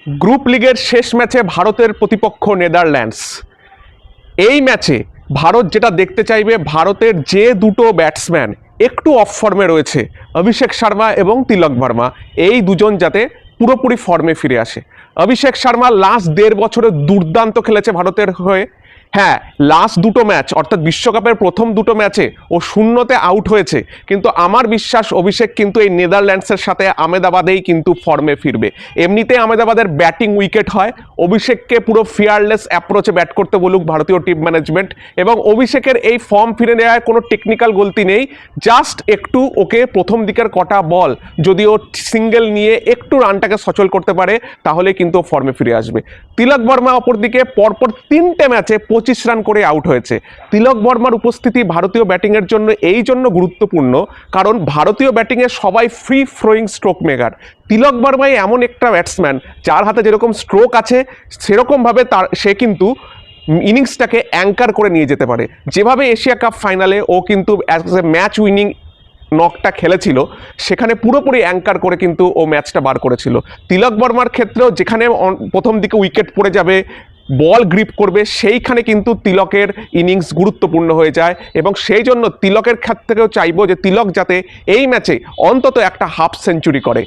Group লিগের শেষ ম্যাচে ভারতের প্রতিপক্ষ নেদারল্যান্ডস। এই ম্যাচে ভারত যেটা দেখতে চাইবে, ভারতের যে দুটো ব্যাটসম্যান একটু অফ ফর্মে রয়েছে, অভিষেক শর্মা এবং তিলক ভার্মা, এই দুজন যাতে পুরোপুরি ফর্মে ফিরে আসে। অভিষেক শর্মা লাস্ট 1.5 বছরে দুর্দান্ত খেলেছে ভারতের হয়ে। হ্যাঁ, লাস্ট দুটো ম্যাচ অর্থাৎ বিশ্বকাপের প্রথম দুটো ম্যাচে ও শূন্যতে আউট হয়েছে, কিন্তু আমার বিশ্বাস অভিষেক কিন্তু এই নেদারল্যান্ডসের সাথে আহমেদাবাদেই কিন্তু ফর্মে ফিরবে। এমনিতে আহমেদাবাদের ব্যাটিং উইকেট হয়, অভিষেককে পুরো ফিয়ারলেস অ্যাপ্রোচে ব্যাট করতে বলুক ভারতীয় টিম ম্যানেজমেন্ট, এবং অভিষেকের এই ফর্ম ফিরে নেওয়ার কোনো টেকনিক্যাল গলতি নেই। জাস্ট একটু ওকে প্রথম দিকের কটা বল যদি ও সিঙ্গেল নিয়ে একটু রানটাকে সচল করতে পারে, তাহলে কিন্তু ফর্মে ফিরে আসবে। তিলক বর্মা অপরদিকে পরপর 3টে ম্যাচে 25 রান করে আউট হয়েছে। তিলক বর্মার উপস্থিতি ভারতীয় ব্যাটিংয়ের জন্য এই জন্য গুরুত্বপূর্ণ, কারণ ভারতীয় ব্যাটিংয়ে সবাই ফ্রি ফ্লোয়িং স্ট্রোক মেকার। তিলক বর্মাই এমন একটা ব্যাটসম্যান যার হাতে যেরকম স্ট্রোক আছে, সেরকমভাবে সে কিন্তু ইনিংসটাকে অ্যাঙ্কার করে নিয়ে যেতে পারে। যেভাবে এশিয়া কাপ ফাইনালে ও কিন্তু অ্যাজ এ ম্যাচ উইনিং নকটা খেলেছিল, সেখানে পুরোপুরি অ্যাঙ্কার করে কিন্তু ও ম্যাচটা বার করেছিল। তিলক বর্মার ক্ষেত্রেও যেখানে প্রথম দিকে উইকেট পড়ে যাবে, বল গ্রিপ করবে, সেইখানে কিন্তু তিলকের ইনিংস গুরুত্বপূর্ণ হয়ে যায়, এবং সেই জন্য তিলকের ক্ষেত্র থেকেও চাইবো যে তিলক যাতে এই ম্যাচে অন্তত একটা হাফ সেঞ্চুরি করে।